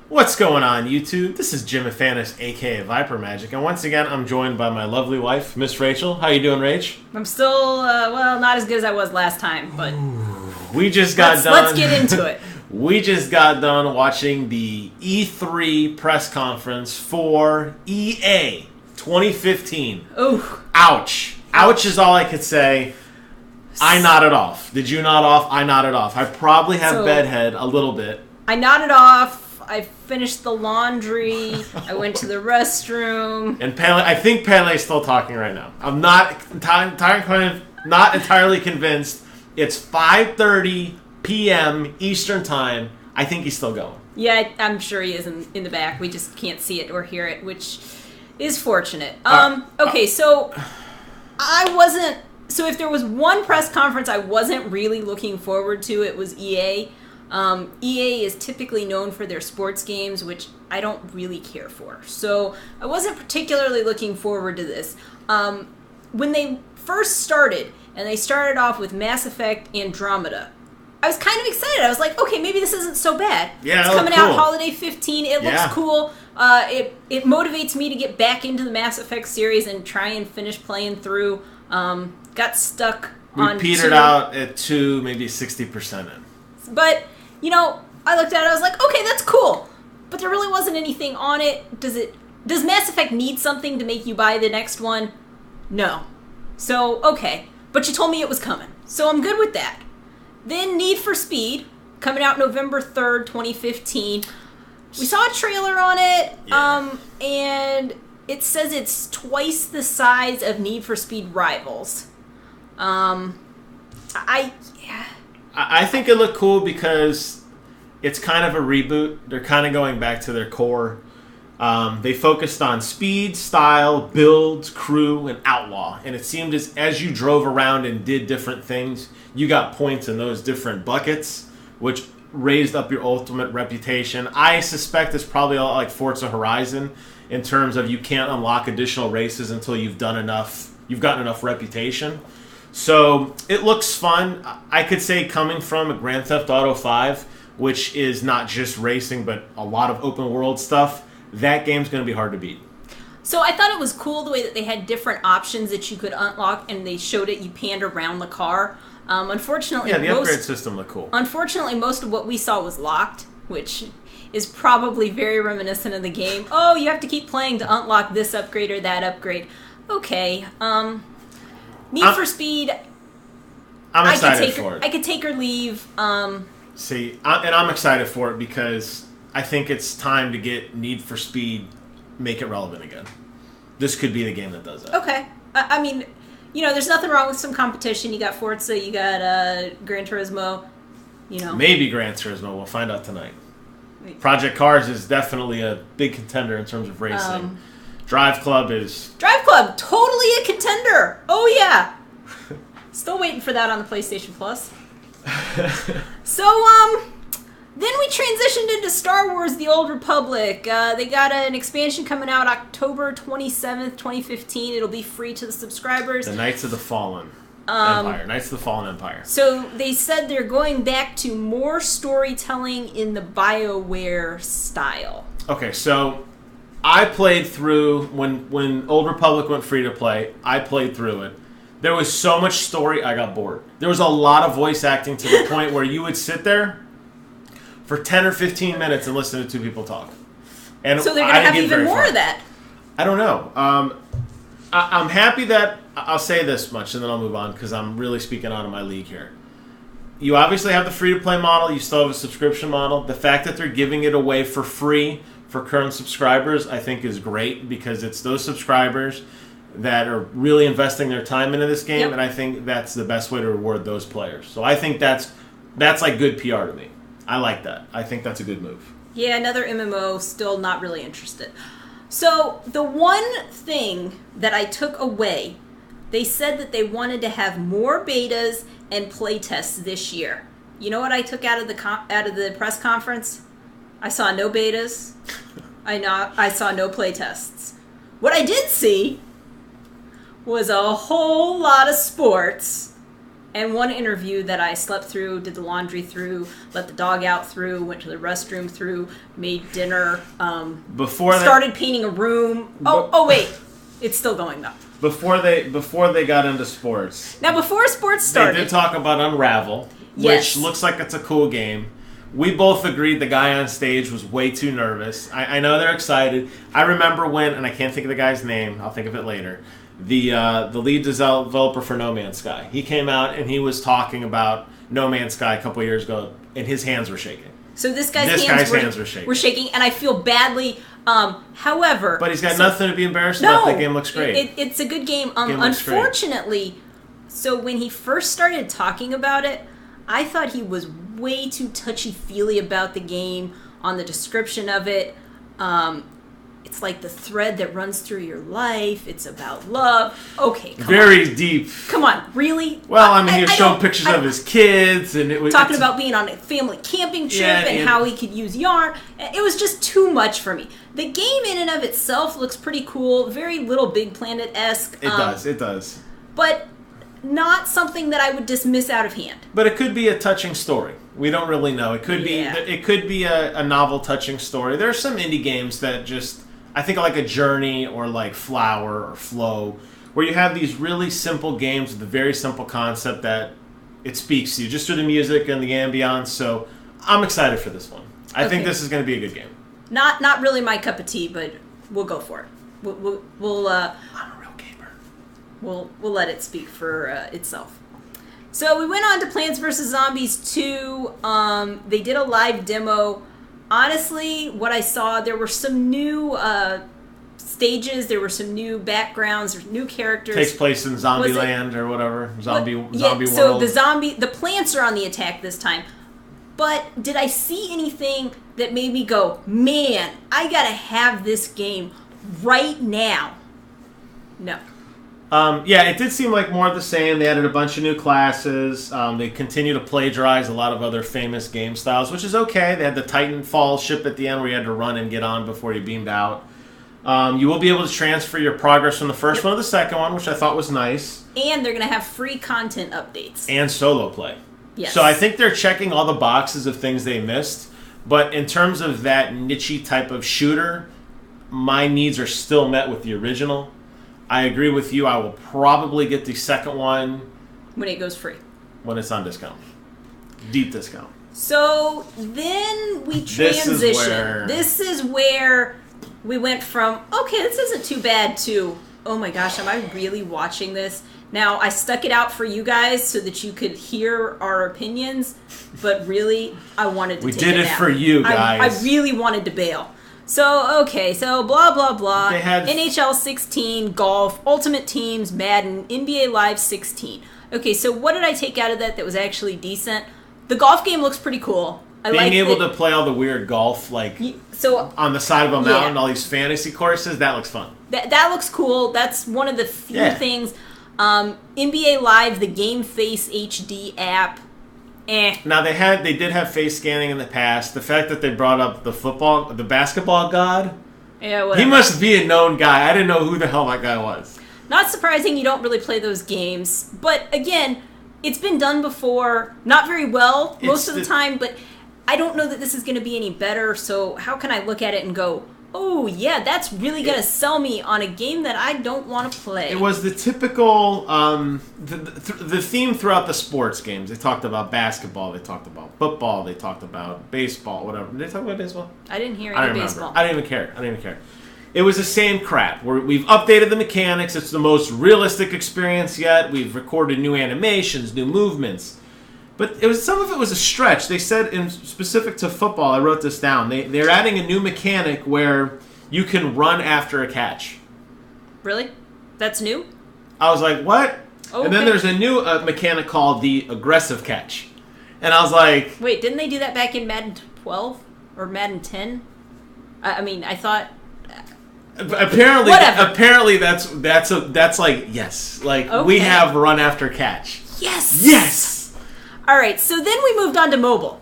What's going on, YouTube? This is Jim Afanis, aka Viper Magic, and once again, I'm joined by my lovely wife, Miss Rachel. How you doing, Rach? I'm still, not as good as I was last time, but we just got done. Let's get into it. We just got done watching the E3 press conference for EA 2015. Ooh. Ouch. Ouch is all I could say. I nodded off. Did you nod off? I nodded off. I probably have bedhead a little bit. I nodded off. I finished the laundry. I went to the restroom. And Pele, I think Pele's still talking right now. I'm not entirely convinced. It's 5:30 p.m. Eastern Time. I think he's still going. Yeah, I'm sure he is in the back. We just can't see it or hear it, which is fortunate. Okay, so I wasn't... So if there was one press conference I wasn't really looking forward to, it was EA. EA is typically known for their sports games, which I don't really care for. So I wasn't particularly looking forward to this. When they first started, and they started off with Mass Effect Andromeda, I was kind of excited. I was like, okay, maybe this isn't so bad. Yeah, it's coming out holiday 15. It looks cool. It motivates me to get back into the Mass Effect series and try and finish playing through. Got stuck on 2. We petered out at 2, maybe 60% in. But... You know, I looked at it, I was like, okay, that's cool. But there really wasn't anything on it. Does Mass Effect need something to make you buy the next one? No. So, okay. But you told me it was coming. So I'm good with that. Then Need for Speed, coming out November 3rd, 2015. We saw a trailer on it, and it says it's twice the size of Need for Speed Rivals. I think it looked cool because it's kind of a reboot. They're kind of going back to their core. They focused on speed, style, builds, crew, and outlaw. And it seemed as you drove around and did different things, you got points in those different buckets, which raised up your ultimate reputation. I suspect it's probably a lot like Forza Horizon in terms of you can't unlock additional races until you've gotten enough reputation. So it looks fun. I could say coming from a Grand Theft Auto 5, which is not just racing but a lot of open world stuff, that game's going to be hard to beat. So I thought it was cool the way that they had different options that you could unlock, and they showed it. You panned around the car. Unfortunately, the upgrade system looked cool. Unfortunately, most of what we saw was locked, which is probably very reminiscent of the game. Oh, you have to keep playing to unlock this upgrade or that upgrade. Okay. Need for Speed. I'm excited for it. I could take or leave. I'm excited for it because I think it's time to get Need for Speed, make it relevant again. This could be the game that does that. Okay. I mean, you know, there's nothing wrong with some competition. You got Forza, you got Gran Turismo, you know. Maybe Gran Turismo. We'll find out tonight. Project Cars is definitely a big contender in terms of racing. Drive Club, totally a contender. Oh, yeah. Still waiting for that on the PlayStation Plus. So, then we transitioned into Star Wars The Old Republic. They got an expansion coming out October 27th, 2015. It'll be free to the subscribers. The Knights of the Fallen Empire. Knights of the Fallen Empire. So, they said they're going back to more storytelling in the BioWare style. Okay, so... I played through, when Old Republic went free to play, I played through it. There was so much story, I got bored. There was a lot of voice acting to the point where you would sit there for 10 or 15 minutes and listen to two people talk. And so they're going to have even more of that. I don't know. I'm happy that, I'll say this much and then I'll move on because I'm really speaking out of my league here. You obviously have the free-to-play model. You still have a subscription model. The fact that they're giving it away for free for current subscribers, I think is great because it's those subscribers that are really investing their time into this game, and I think that's the best way to reward those players. So I think that's like good PR to me. I like that. I think that's a good move. Yeah, another MMO, still not really interested. So the one thing that I took away, they said that they wanted to have more betas and playtests this year. You know what I took out of the press conference? I saw no betas. I saw no playtests. What I did see was a whole lot of sports and one interview that I slept through, did the laundry through, let the dog out through, went to the restroom through, made dinner, started painting a room. Oh wait, it's still going though. Before they got into sports. Now, before sports started, they did talk about Unravel, which looks like it's a cool game. We both agreed the guy on stage was way too nervous. I know they're excited. I remember when, and I can't think of the guy's name. I'll think of it later. The lead developer for No Man's Sky. He came out and he was talking about No Man's Sky a couple of years ago, and his hands were shaking. So this guy's hands were shaking, and I feel badly. However, but he's got nothing to be embarrassed about. The game looks great. It's a good game. Unfortunately, so when he first started talking about it, I thought he was way too touchy-feely about the game on the description of it. It's like the thread that runs through your life. It's about love. Okay, very deep. Come on, really? Well, I mean, he was showing pictures of his kids, and it was talking about being on a family camping trip and how he could use yarn. It was just too much for me. The game in and of itself looks pretty cool. Very Little Big Planet-esque. It does. But not something that I would dismiss out of hand. But it could be a touching story. We don't really know. It could be a novel, touching story. There are some indie games that just, I think, like a Journey or like Flower or Flow, where you have these really simple games with a very simple concept that it speaks to you just through the music and the ambiance. So I'm excited for this one. I think this is going to be a good game. Not really my cup of tea, but we'll go for it. We'll I'm a real gamer. We'll let it speak for itself. So we went on to Plants vs. Zombies 2. They did a live demo. Honestly, what I saw, there were some new stages, there were some new backgrounds, there's new characters. Takes place in Zombieland or whatever. Zombie world. So the plants are on the attack this time. But did I see anything that made me go, man, I gotta have this game right now? No. It did seem like more of the same. They added a bunch of new classes. They continue to plagiarize a lot of other famous game styles, which is okay. They had the Titanfall ship at the end where you had to run and get on before you beamed out. You will be able to transfer your progress from the first one to the second one, which I thought was nice. And they're going to have free content updates. And solo play. Yes. So I think they're checking all the boxes of things they missed. But in terms of that niche-y type of shooter, my needs are still met with the original. I agree with you. I will probably get the second one when it goes free. When it's on discount. Deep discount. So then we transition. This is where we went from, okay, this isn't too bad, to, oh my gosh, am I really watching this? Now, I stuck it out for you guys so that you could hear our opinions, but really, I wanted to take it out. We did it for you guys. I really wanted to bail. So, okay, so blah, blah, blah. They had NHL 16, golf, Ultimate Teams, Madden, NBA Live 16. Okay, so what did I take out of that was actually decent? The golf game looks pretty cool. Being able to play all the weird golf, on the side of a mountain, all these fantasy courses, that looks fun. That looks cool. That's one of the few things. NBA Live, the Game Face HD app, Now they did have face scanning in the past. The fact that they brought up the basketball god, whatever. He must be a known guy. I didn't know who the hell that guy was. Not surprising you don't really play those games, but again, it's been done before, not very well most of the time, but I don't know that this is going to be any better, so how can I look at it and go, oh yeah, that's really going to sell me on a game that I don't want to play? It was the typical, the theme throughout the sports games. They talked about basketball, they talked about football, they talked about baseball, whatever. Did they talk about baseball? I didn't hear any baseball. I didn't even care. It was the same crap. We've updated the mechanics. It's the most realistic experience yet. We've recorded new animations, new movements. But some of it was a stretch. They said, in specific to football, I wrote this down, they're adding a new mechanic where you can run after a catch. Really? That's new? I was like, what? Okay. And then there's a new mechanic called the aggressive catch. And I was like... Wait, didn't they do that back in Madden 12? Or Madden 10? I thought... Apparently that's like, yes. Like, we have run after catch. Yes! All right, so then we moved on to mobile.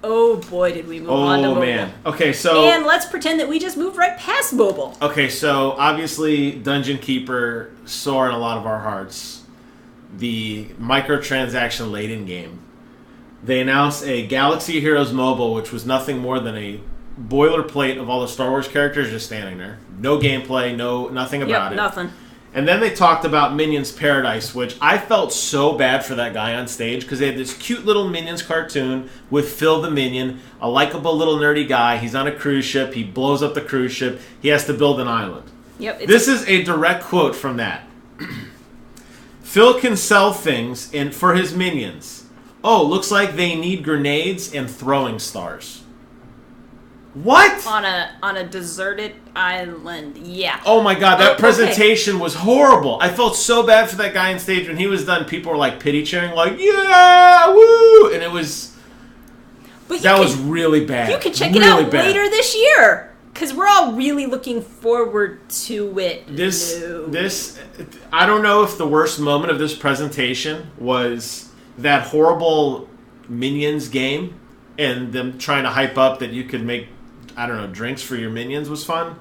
Oh boy, did we move on to mobile. Oh man. Okay, so... And let's pretend that we just moved right past mobile. Okay, so obviously Dungeon Keeper soaring a lot of our hearts. the microtransaction laden game. They announced a Galaxy Heroes mobile, which was nothing more than a boilerplate of all the Star Wars characters just standing there. No gameplay, nothing about it. Nothing. And then they talked about Minions Paradise, which I felt so bad for that guy on stage because they had this cute little Minions cartoon with Phil the Minion, a likable little nerdy guy. He's on a cruise ship. He blows up the cruise ship. He has to build an island. Yep. This is a direct quote from that. Phil can sell things for his minions. Oh, looks like they need grenades and throwing stars. What? On a deserted island. Yeah. Oh my god, that presentation was horrible. I felt so bad for that guy on stage. When he was done, people were like pity cheering, like, yeah, woo! And it was... That was really bad. You can check it out later this year. Because we're all really looking forward to it. This, I don't know if the worst moment of this presentation was that horrible Minions game and them trying to hype up that you could make, I don't know, drinks for your minions was fun,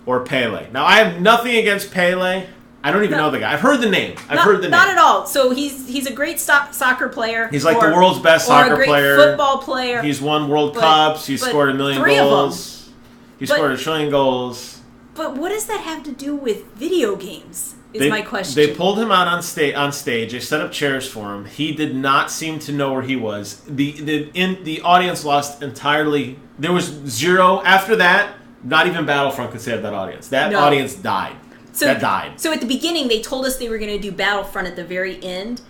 or Pele. Now, I have nothing against Pele. I don't even know the guy. I've heard the name. Not at all. So he's a great soccer player. He's like the world's best soccer player. Football player. He's won World Cups. He's scored 1 million goals. He scored 1 trillion goals. But what does that have to do with video games? Is my question. They pulled him out on stage. They set up chairs for him. He did not seem to know where he was. The audience lost entirely. There was zero after that. Not even Battlefront could save that audience. That audience died. That died. So at the beginning, they told us they were going to do Battlefront at the very end,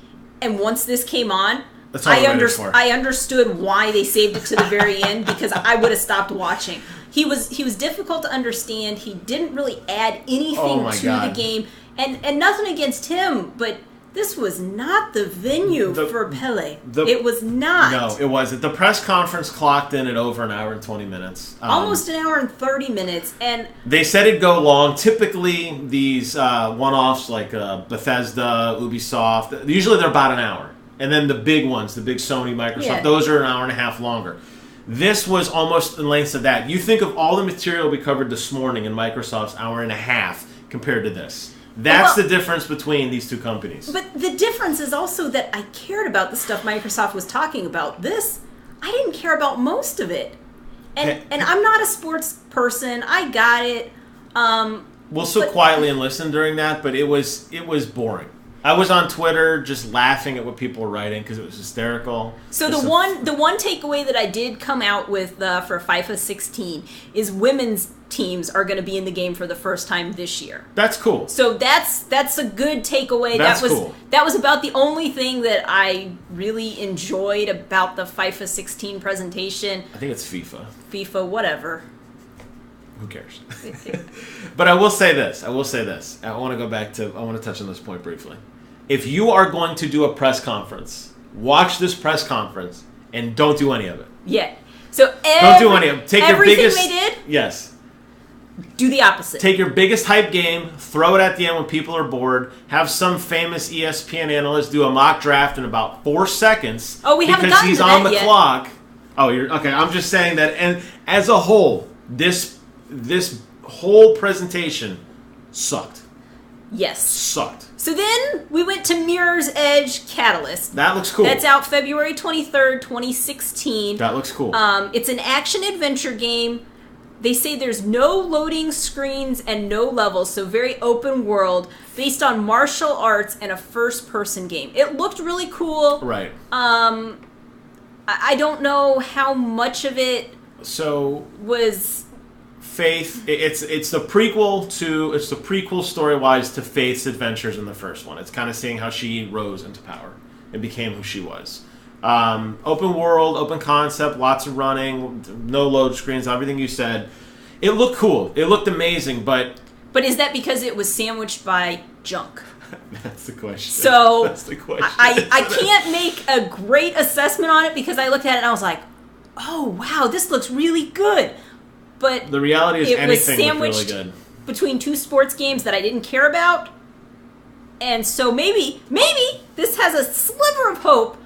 and once this came on, I understood why they saved it to the very end, because I would have stopped watching. He was difficult to understand. He didn't really add anything to the game, and nothing against him, but this was not the venue for Pele. It was not. No, it wasn't. The press conference clocked in at over an hour and 20 minutes. Almost an hour and 30 minutes. And they said it'd go long. Typically, these one-offs like Bethesda, Ubisoft, usually they're about an hour. And then the big ones, the big Sony, Microsoft, those are an hour and a half longer. This was almost in length of that. You think of all the material we covered this morning in Microsoft's hour and a half compared to this. That's the difference between these two companies. But the difference is also that I cared about the stuff Microsoft was talking about. This, I didn't care about most of it. And I'm not a sports person. I got it. We'll sit quietly and listen during that, but it was boring. I was on Twitter just laughing at what people were writing because it was hysterical. So the one takeaway that I did come out with for FIFA 16 is women's teams are going to be in the game for the first time this year. That's cool. So that's a good takeaway. Cool. That was about the only thing that I really enjoyed about the FIFA 16 presentation. I think it's FIFA. FIFA, whatever. Who cares? But I will say this. I want to touch on this point briefly. If you are going to do a press conference, watch this press conference and don't do any of it. Yeah. So don't do any of it. Take your biggest. Everything they did. Yes. Do the opposite. Take your biggest hype game, throw it at the end when people are bored, have some famous ESPN analyst do a mock draft in about 4 seconds. Oh, we haven't gotten to that because he's on the yet. clock. Oh, you're okay. I'm just saying that, and as a whole, this whole presentation sucked. Yes. Sucked. So then we went to Mirror's Edge Catalyst. That looks cool. That's out February 23rd, 2016. That looks cool. It's an action-adventure game. They say there's no loading screens and no levels, so very open world, based on martial arts and a first-person game. It looked really cool. Right. I don't know how much of it was... Faith, it's the prequel story-wise to Faith's adventures in the first one. It's kind of seeing how she rose into power and became who she was. Open world, open concept, lots of running, no load screens, everything you said. It looked cool. It looked amazing, but is that because it was sandwiched by junk? That's the question. So that's the question. I can't make a great assessment on it because I looked at it and I was like, oh wow, this looks really good. But the reality is anything looked really good. Between two sports games that I didn't care about. And so maybe this has a sliver of hope,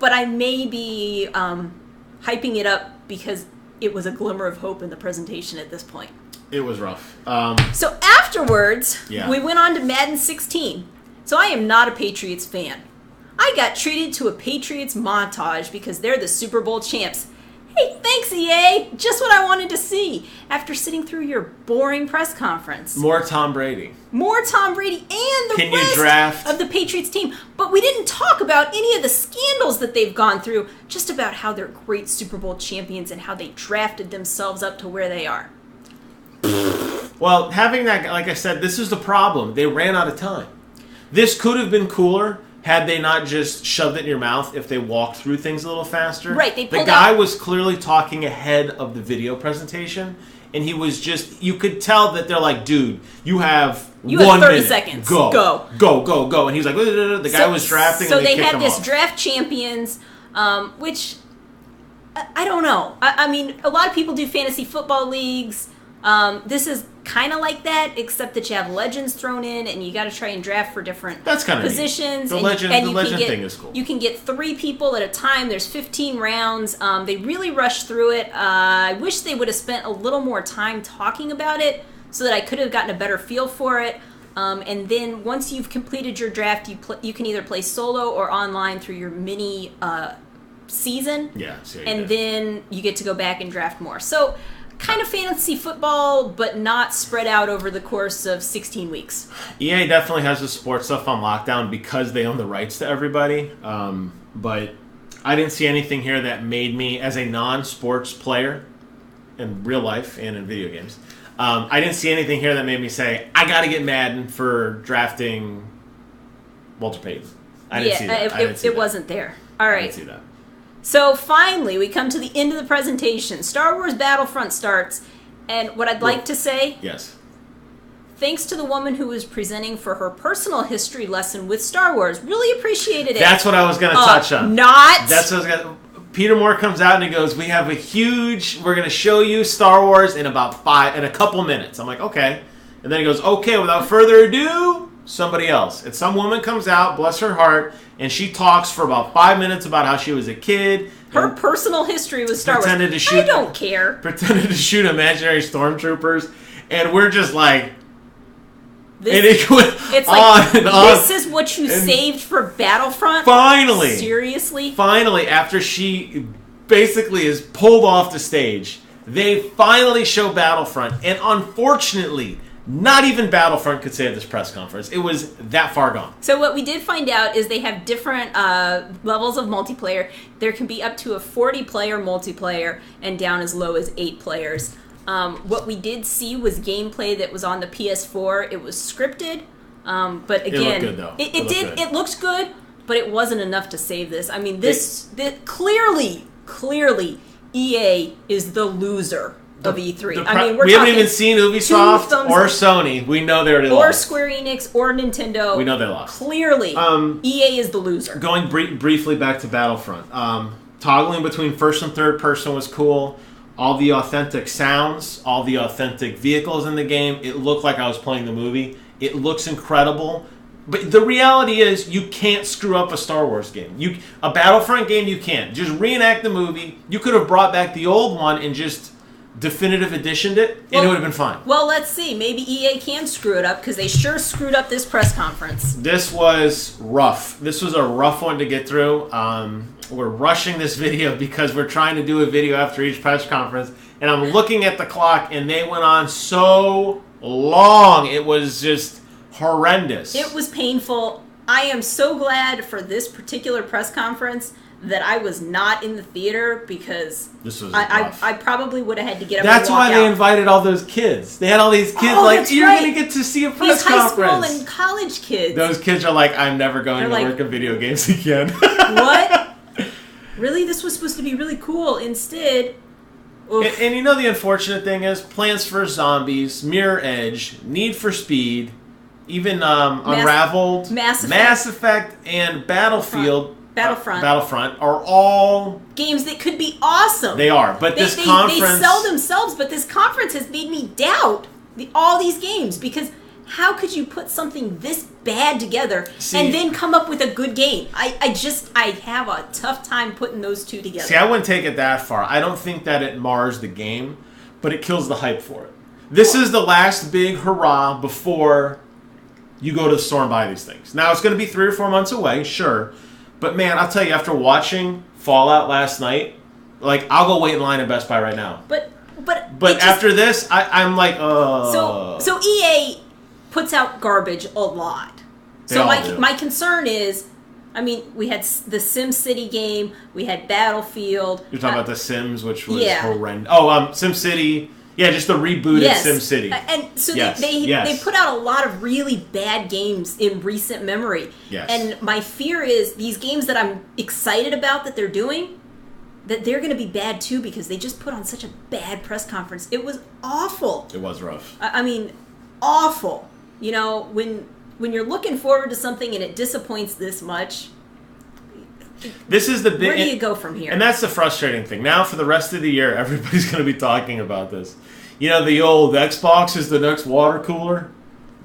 but I may be hyping it up because it was a glimmer of hope in the presentation at this point. It was rough. So afterwards, we went on to Madden 16. so I am not a Patriots fan. I got treated to a Patriots montage because they're the Super Bowl champs. Hey, thanks, EA. Just what I wanted to see after sitting through your boring press conference. More Tom Brady. More Tom Brady and the rest of the Patriots team. But we didn't talk about any of the scandals that they've gone through, just about how they're great Super Bowl champions and how they drafted themselves up to where they are. Well, having that, like I said, this is the problem. They ran out of time. This could have been cooler had they not just shoved it in your mouth if they walked through things a little faster. Right. The guy was clearly talking ahead of the video presentation, and he was just, you could tell that they're like, dude, you have 1 30 minute. seconds. Go. And he's like, the guy was drafting, so and they had this off. Draft champions, which, I don't know. I mean, a lot of people do fantasy football leagues. This is kind of like that, except that you have legends thrown in, and you got to try and draft for different positions. The legend thing is cool. You can get 3 people at a time. There's 15 rounds. They really rushed through it. I wish they would have spent a little more time talking about it so that I could have gotten a better feel for it. And then once you've completed your draft, you can either play solo or online through your mini season. Yeah. And then you get to go back and draft more. So kind of fantasy football, but not spread out over the course of 16 weeks. EA definitely has the sports stuff on lockdown because they own the rights to everybody. But I didn't see anything here that made me, as a non-sports player in real life and in video games, I didn't see anything here that made me say, I got to get Madden for drafting Walter Payton. I didn't see that. It wasn't there. All right. I didn't see that. So finally, we come to the end of the presentation. Star Wars Battlefront starts, and what I'd like to say, yes, thanks to the woman who was presenting for her personal history lesson with Star Wars, really appreciated it. That's what I was going to touch on. That's what I was going to. Peter Moore comes out and he goes, we're going to show you Star Wars in a couple minutes. I'm like, okay. And then he goes, okay, without further ado, somebody else. And some woman comes out, bless her heart, and she talks for about 5 minutes about how she was a kid. Her personal history with Star Wars. I don't care. Pretended to shoot imaginary stormtroopers. And we're just like... This is what you saved for Battlefront? Finally! Seriously? Finally, after she basically is pulled off the stage, they finally show Battlefront. And unfortunately... not even Battlefront could save this press conference. It was that far gone. So what we did find out is they have different levels of multiplayer. There can be up to a 40-player multiplayer and down as low as 8 players. What we did see was gameplay that was on the PS4. It was scripted, but again, it looked good, though. It looks good, but it wasn't enough to save this. I mean, clearly, EA is the loser of E3. We haven't even seen Ubisoft or Sony. We know they already lost. Or Square Enix or Nintendo. We know they lost. Clearly, EA is the loser. Going briefly back to Battlefront. Toggling between first and third person was cool. All the authentic sounds, all the authentic vehicles in the game. It looked like I was playing the movie. It looks incredible. But the reality is, you can't screw up a Star Wars game. A Battlefront game, you can't. Just reenact the movie. You could have brought back the old one and just definitive editioned it, and it would have been fine. Well, let's see. Maybe EA can screw it up, because they sure screwed up this press conference. This was rough. This was a rough one to get through. We're rushing this video because we're trying to do a video after each press conference, and I'm looking at the clock, and they went on so long. It was just horrendous. It was painful. I am so glad for this particular press conference that I was not in the theater, because this was I probably would have had to get up That's and walk why they invited all those kids. They had all these kids you're going to get to see a press conference. These high school and college kids. Those kids are like, I'm never going to work in video games again. What? Really? This was supposed to be really cool. Instead... And you know the unfortunate thing is, Plants vs. Zombies, Mirror Edge, Need for Speed, even Unraveled, Mass Effect, and Battlefront are all games that could be awesome. They are, but this conference... They sell themselves, but this conference has made me doubt all these games, because how could you put something this bad together and then come up with a good game? I have a tough time putting those two together. See, I wouldn't take it that far. I don't think that it mars the game, but it kills the hype for it. This is the last big hurrah before you go to the store and buy these things. Now, it's going to be 3 or 4 months away, sure. But, man, I'll tell you, after watching Fallout last night, like, I'll go wait in line at Best Buy right now. But after this, I'm like, So EA puts out garbage a lot. So my concern is, I mean, we had the SimCity game, we had Battlefield. You're talking about The Sims, which was horrendous. Oh, SimCity. Yeah, just the rebooted SimCity. And so they put out a lot of really bad games in recent memory. Yes. And my fear is these games that I'm excited about that they're doing, that they're going to be bad too because they just put on such a bad press conference. It was awful. It was rough. I mean, awful. You know, when you're looking forward to something and it disappoints this much, this is the big. Where do you go from here? And that's the frustrating thing. Now, for the rest of the year, everybody's going to be talking about this. You know, the old Xbox is the next water cooler.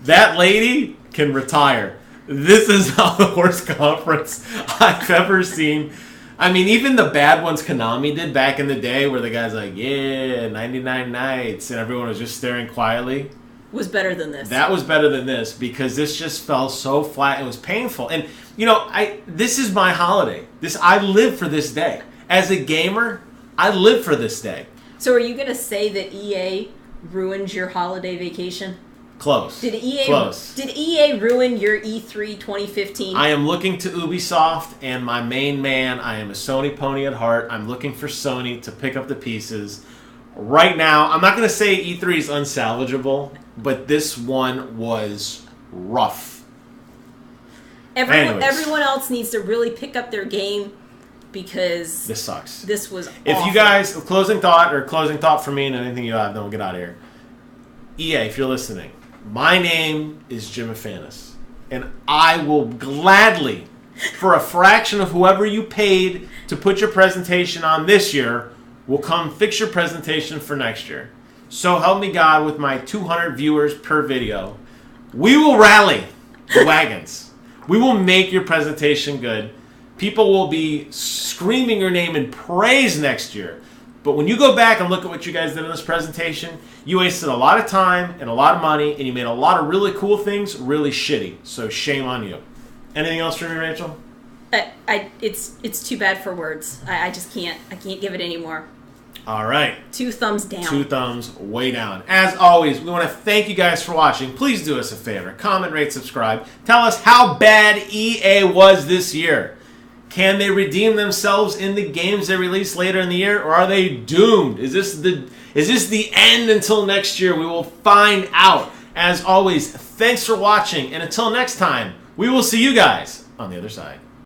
That lady can retire. This is not the worst conference I've ever seen. I mean, even the bad ones Konami did back in the day where the guy's like, 99 nights, and everyone was just staring quietly. Was better than this. That was better than this because this just fell so flat. It was painful. And, you know, this is my holiday. I live for this day. As a gamer, I live for this day. So are you going to say that EA ruined your holiday vacation? Close. Did EA ruin your E3 2015? I am looking to Ubisoft and my main man. I am a Sony pony at heart. I'm looking for Sony to pick up the pieces. Right now, I'm not going to say E3 is unsalvageable, but this one was rough. Everyone else needs to really pick up their game because this sucks. This was awful. If you guys, closing thought for me and anything you have, then we'll get out of here. EA, if you're listening, my name is Jim Afanis, and I will gladly, for a fraction of whoever you paid to put your presentation on this year, will come fix your presentation for next year. So help me God with my 200 viewers per video. We will rally the wagons. We will make your presentation good. People will be screaming your name in praise next year. But when you go back and look at what you guys did in this presentation, you wasted a lot of time and a lot of money, and you made a lot of really cool things really shitty. So shame on you. Anything else for me, Rachel? It's too bad for words. I just can't. I can't give it any more. All right. 2 thumbs down. 2 thumbs way down. As always, we want to thank you guys for watching. Please do us a favor. Comment, rate, subscribe. Tell us how bad EA was this year. Can they redeem themselves in the games they release later in the year, or are they doomed? Is this the end until next year? We will find out. As always, thanks for watching, and until next time, we will see you guys on the other side.